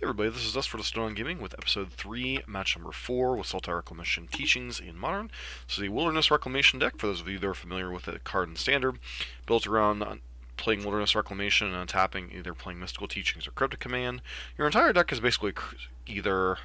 everybody, this is us for the Stone Gaming with episode 3, match number 4 with Sultai Reclamation Teachings in Modern. This is a Wilderness Reclamation deck, for those of you that are familiar with the card in Standard, built around playing Wilderness Reclamation and tapping either playing Mystical Teachings or Cryptic Command. Your entire deck is basically either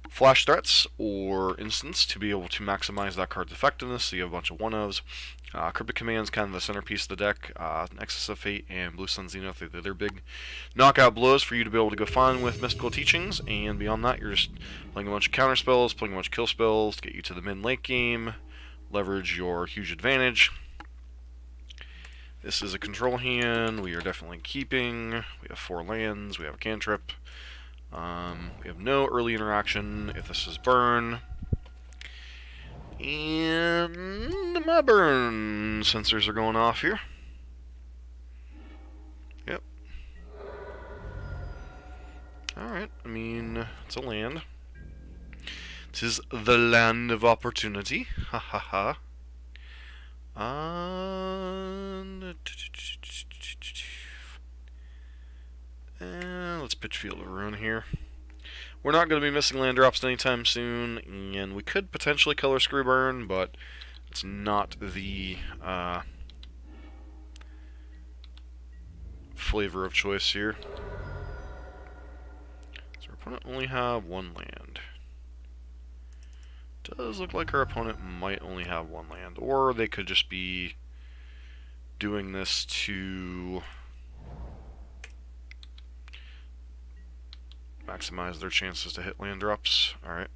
flash threats or instants to be able to maximize that card's effectiveness, so you have a bunch of 1-ofs. Cryptic Command's kind of the centerpiece of the deck. Nexus of Fate and Blue Sun Zenith, they're big knockout blows for you to be able to go find with Mystical Teachings, and beyond that you're just playing a bunch of counter spells, playing a bunch of kill spells to get you to the mid-late game, leverage your huge advantage. This is a control hand, we are definitely keeping. We have 4 lands, we have a cantrip. We have no early interaction if this is burn. And my burn sensors are going off here. Yep. Alright, I mean, it's a land. This is the land of opportunity. Ha ha ha. Let's pitch Field of Ruin here. We're not going to be missing land drops anytime soon, and we could potentially color Screw Burn, but it's not the flavor of choice here. So our opponent only have 1 land. Does look like our opponent might only have 1 land, or they could just be doing this to maximize their chances to hit land drops. Alright.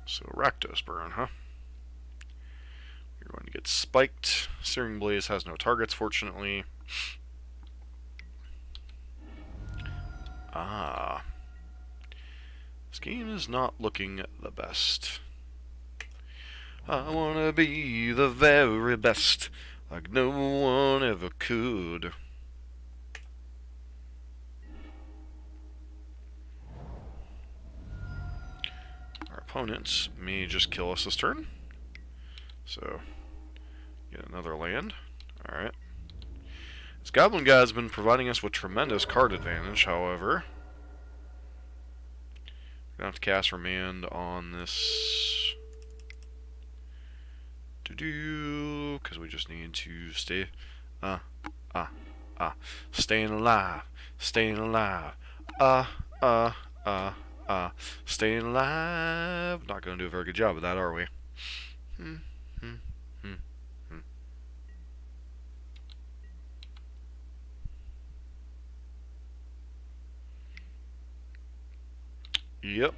So, Rakdos burn, huh? You're going to get spiked. Searing Blaze has no targets, fortunately. This game is not looking the best. I wanna be the very best, like no one ever could. Opponents may just kill us this turn. So, get another land. Alright. This Goblin Guy's been providing us with tremendous card advantage, however. We're gonna have to cast Remand on this. Because we just need to stay. Staying alive. Staying alive. Staying alive. Not going to do a very good job of that, are we? Yep.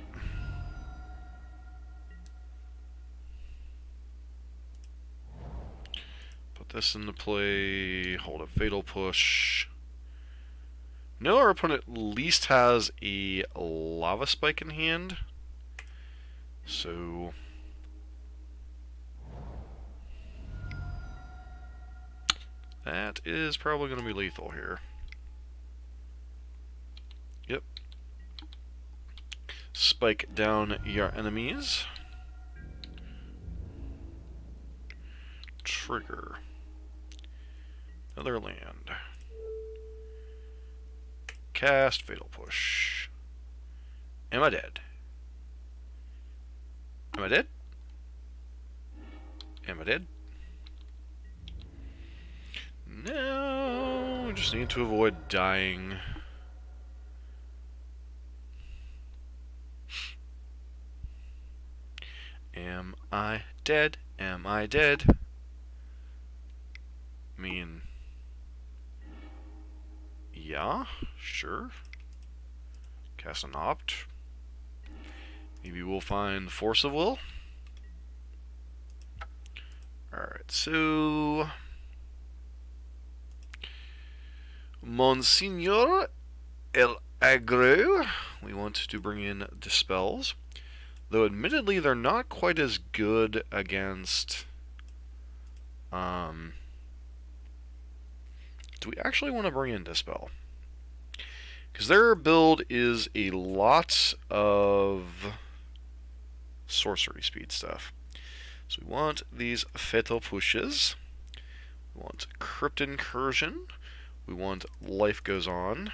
Put this into play. Hold a Fatal Push. No, our opponent at least has a Lava Spike in hand. So that is probably going to be lethal here. Yep. Spike down your enemies. Trigger. Another land. Cast Fatal Push. Am I dead? Am I dead? Am I dead? No, we just need to avoid dying. Am I dead? Am I dead? I mean, yeah, sure. Cast an Opt. Maybe we'll find Force of Will. Alright, so Monsignor El Agro, we want to bring in Dispels. Though admittedly they're not quite as good against do we actually want to bring in Dispel? Because their build is a lot of sorcery speed stuff. So we want these Fatal Pushes. We want Crypt Incursion. We want Life Goes On.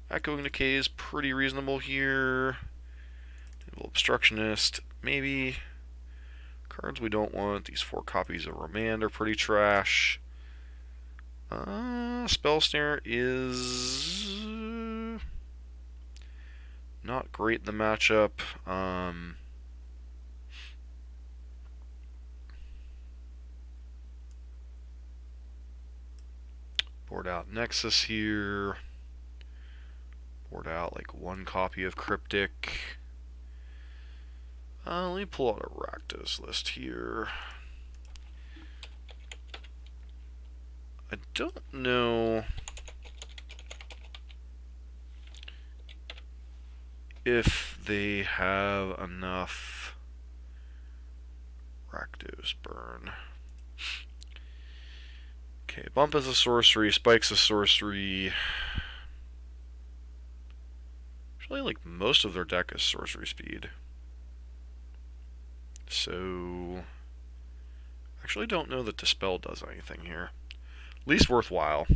Echoing Decay is pretty reasonable here. Obstructionist, maybe. Cards we don't want. These 4 copies of Remand are pretty trash. Spell Snare is not great in the matchup. Board out Nexus here. Board out like 1 copy of Cryptic. Let me pull out a Rakdos list here. I don't know if they have enough Rakdos burn. Okay, Bump is a sorcery, Spike's a sorcery. Actually, like, most of their deck is sorcery speed. So, actually don't know that Dispel does anything here. Least worthwhile.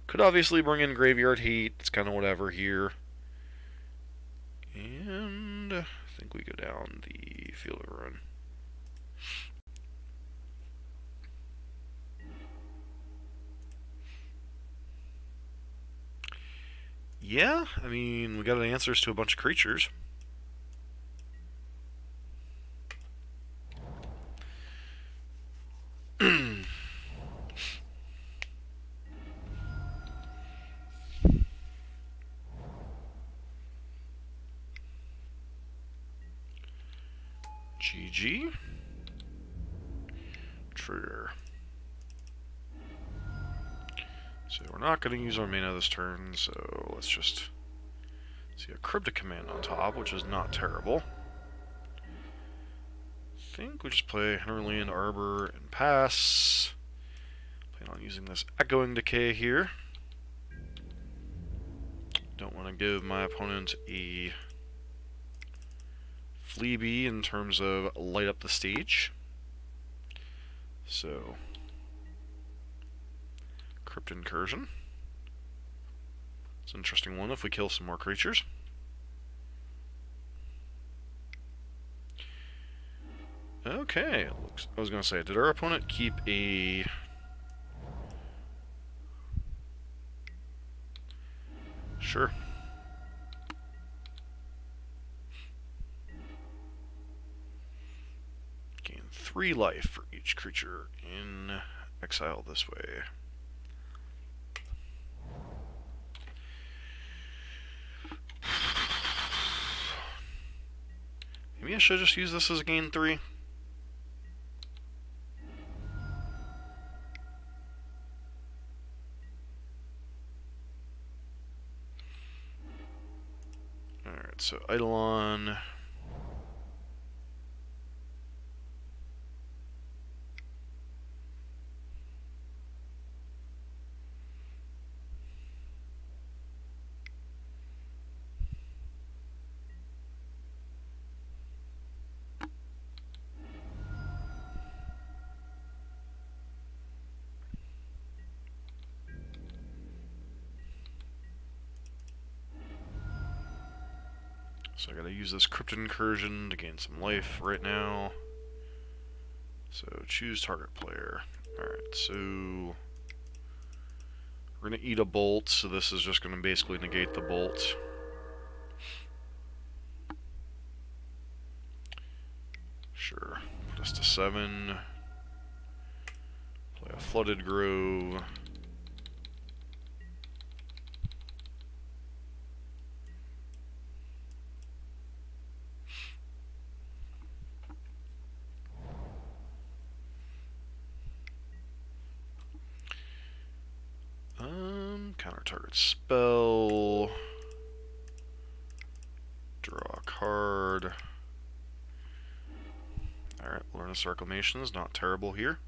Could obviously bring in Graveyard Heat. It's kind of whatever here. And I think we go down the Field of Ruin. Yeah, I mean, we got answers to a bunch of creatures. GG. Trigger. So we're not going to use our mana this turn, so let's just see a Cryptic command on top, which is not terrible. I think we just play Hyrulean Arbor and pass. Plan on using this Echoing Decay here. Don't want to give my opponent a Fleabee in terms of light up the stage. So, Crypt Incursion. It's an interesting one if we kill some more creatures. Okay, I was going to say, did our opponent keep a... Sure. Gain 3 life for each creature in exile this way. Maybe I should just use this as a gain 3. Alright, so Eidolon. So I gotta use this Crypt Incursion to gain some life right now. So choose target player. Alright, so we're gonna eat a bolt, so this is just gonna basically negate the bolt. Sure. Put us to 7. Play a Flooded Grove. Counter target spell. Draw a card. Alright, Wilderness Reclamation is not terrible here.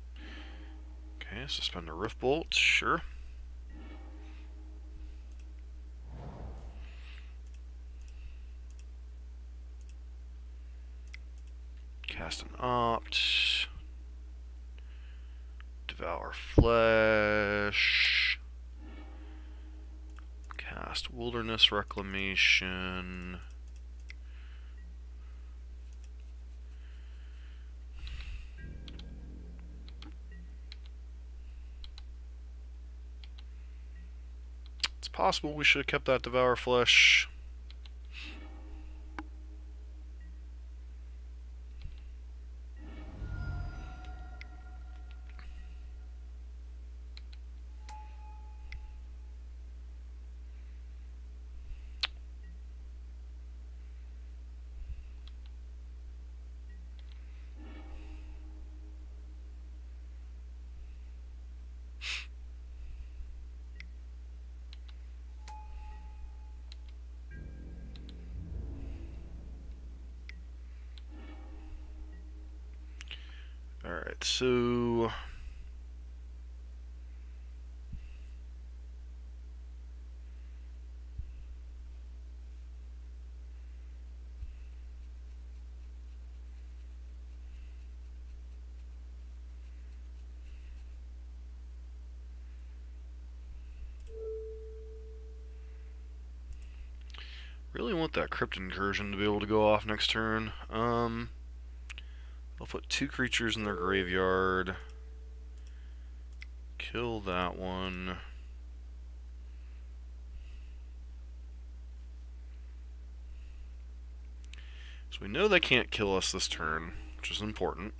Okay, suspend a Rift Bolt, sure. Cast an Opt. Devour Flesh. Cast Wilderness Reclamation. It's possible we should have kept that Devour Flesh. Alright, so really want that Crypt Incursion to be able to go off next turn. I'll put 2 creatures in their graveyard. Kill that one. So we know they can't kill us this turn, which is important.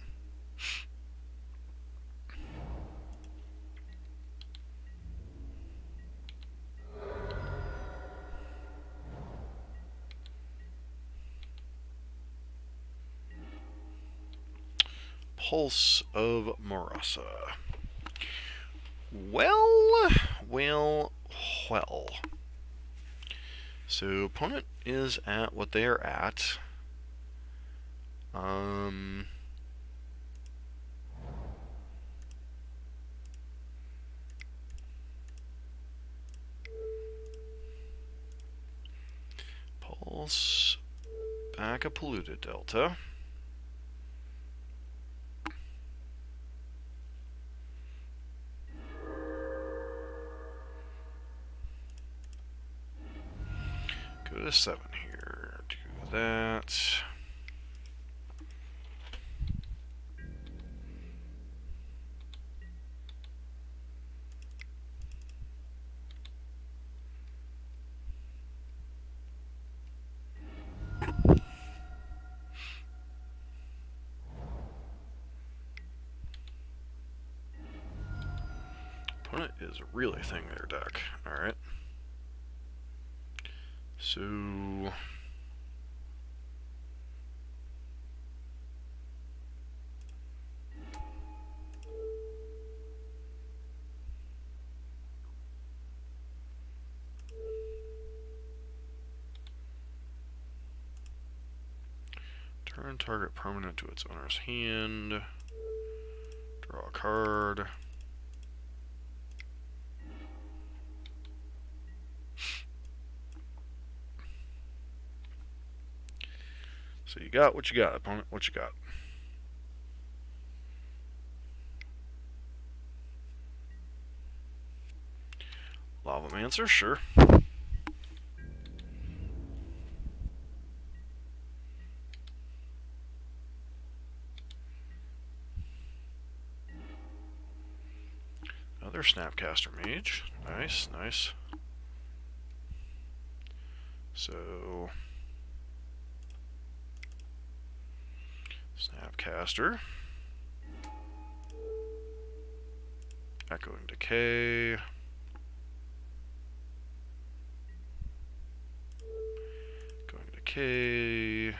Pulse of Marasa. Well. So opponent is at what they are at. Pulse back a polluted delta. Go to 7 here. Do that. Opponent is really thinning their deck. Alright. So turn target permanent to its owner's hand. Draw a card. So you got what you got, opponent. What you got? Lavamancer, sure. Another Snapcaster Mage. Nice, nice. So Snapcaster. Echoing Decay. Going Decay.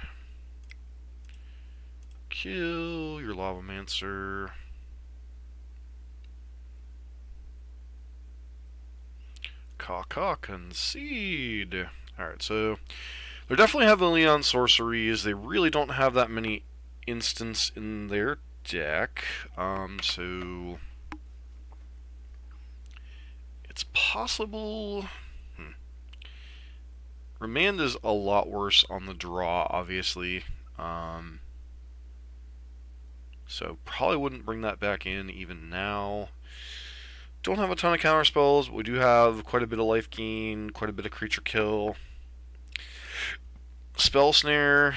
Kill your Lavamancer. Concede. Alright, so they're definitely heavily on sorceries. They really don't have that many instants in their deck. So it's possible. Remand is a lot worse on the draw, obviously. So probably wouldn't bring that back in even now. Don't have a ton of counter spells, but we do have quite a bit of life gain, quite a bit of creature kill. Spell Snare.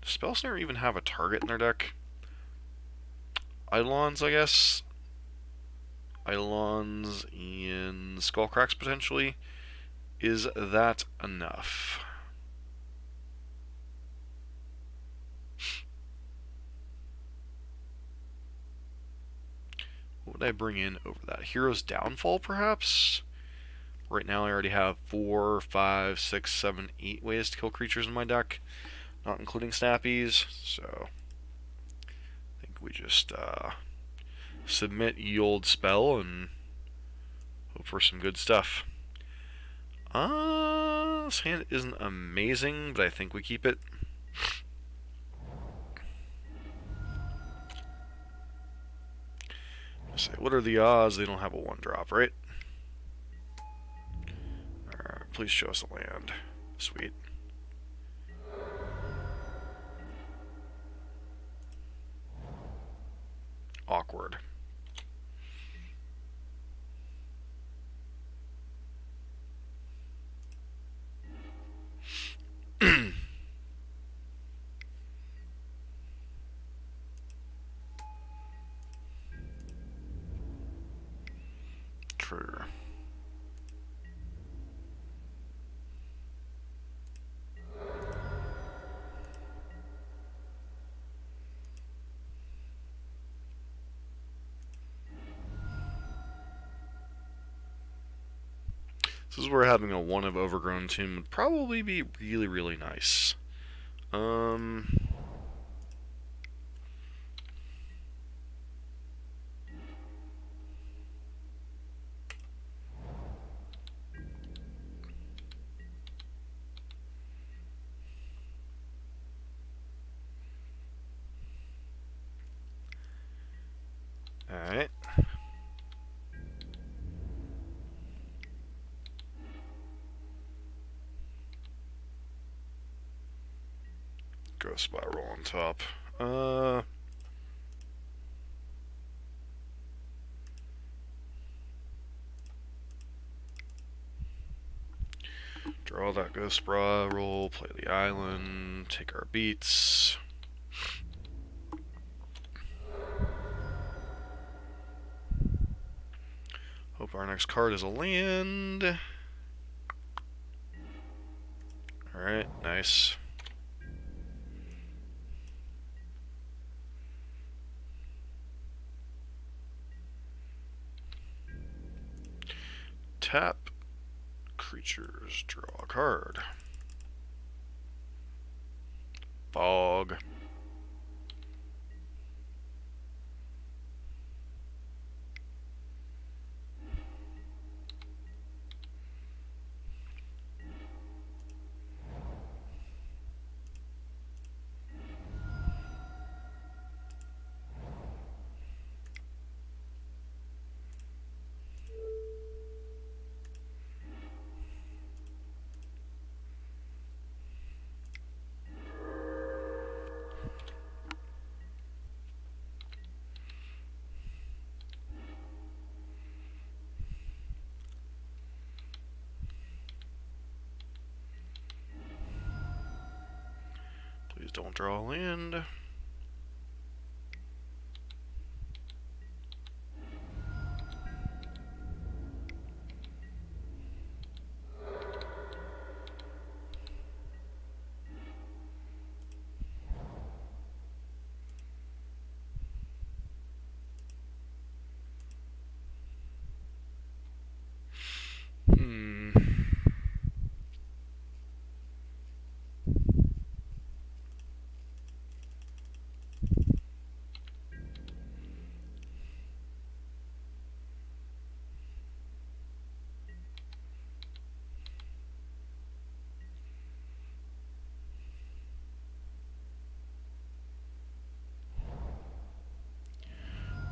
Does Spell Snare even have a target in their deck? Eidolons, I guess. Eidolons and Skullcracks potentially. Is that enough? What would I bring in over that? Hero's Downfall, perhaps? Right now I already have 4, 5, 6, 7, 8 ways to kill creatures in my deck, not including snappies, so I think we just submit ye old spell and hope for some good stuff. This hand isn't amazing, but I think we keep it. Say, what are the odds they don't have a 1-drop, right? Alright, please show us a land. Sweet. Awkward. Trigger. This is where having a 1 of Overgrown Tomb would probably be really, really nice. Alright. Ghost Spiral on top. Draw that Ghost Spiral, play the island, take our beats. Hope our next card is a land. Alright, nice. Tap creatures, draw a card. Fog. Please don't draw a land.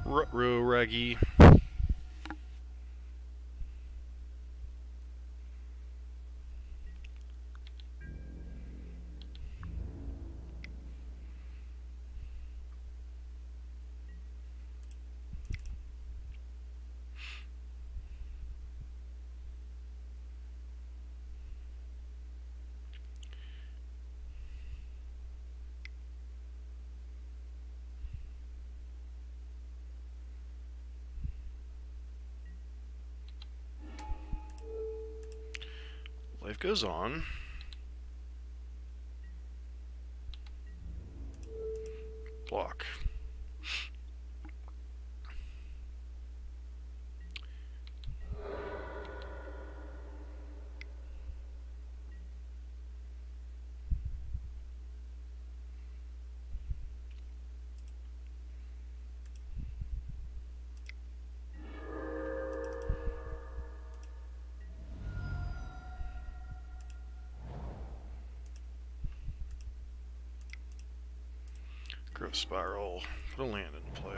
Ruh-roh, Raggy. Life goes on. Block. Growth Spiral. Put a land in play.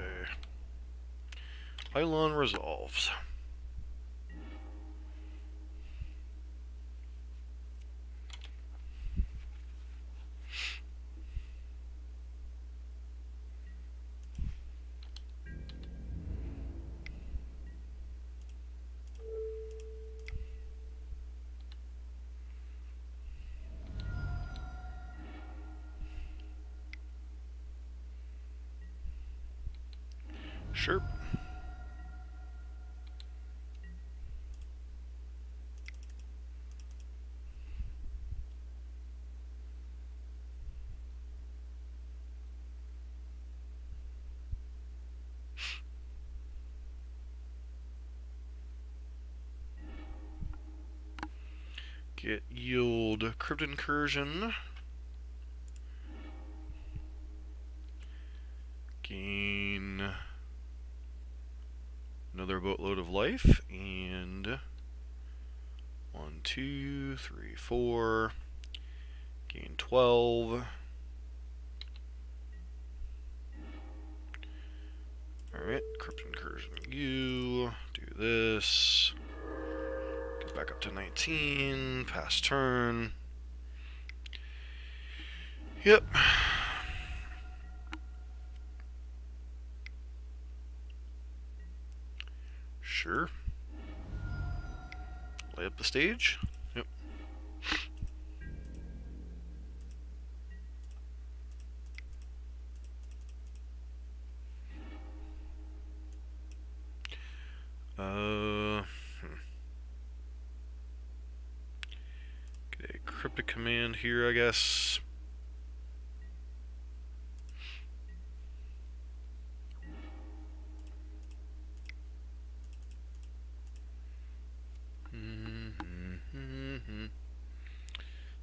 Pylon resolves. Sure. Get yield cryptic incursion. Gain another boatload of life, and 1, 2, 3, 4. Gain 12. Alright, cryptic incursion. You do this. Get back up to 19. Pass turn. Yep. Sure. Lay up the stage. Yep. Get a cryptic command here, I guess.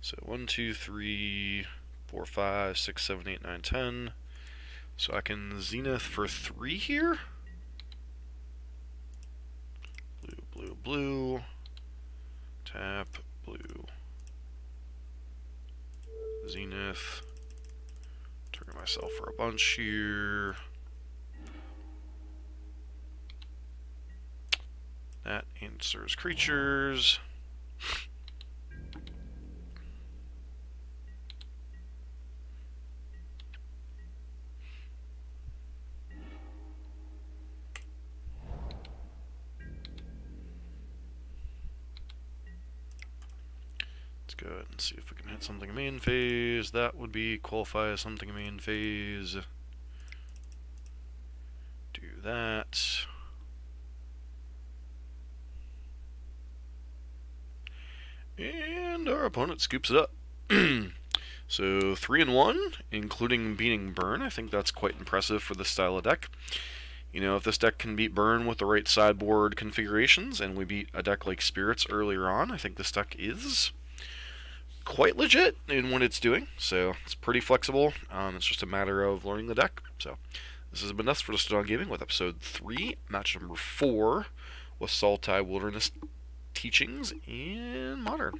So 1, 2, 3, 4, 5, 6, 7, 8, 9, 10. So I can Zenith for 3 here. Blue, blue, blue. Tap, blue. Zenith. Turn myself for a bunch here. That answers creatures. Go ahead and see if we can hit something main phase. That would be qualify as something main phase. Do that. And our opponent scoops it up. So 3-1, including beating Burn. I think that's quite impressive for this style of deck. You know, if this deck can beat Burn with the right sideboard configurations, and we beat a deck like Spirits earlier on, I think this deck is quite legit in what it's doing, so it's pretty flexible. It's just a matter of learning the deck. So this has been us for Just On Gaming with episode 3, match number 4 with Sultai Wilderness Teachings in Modern.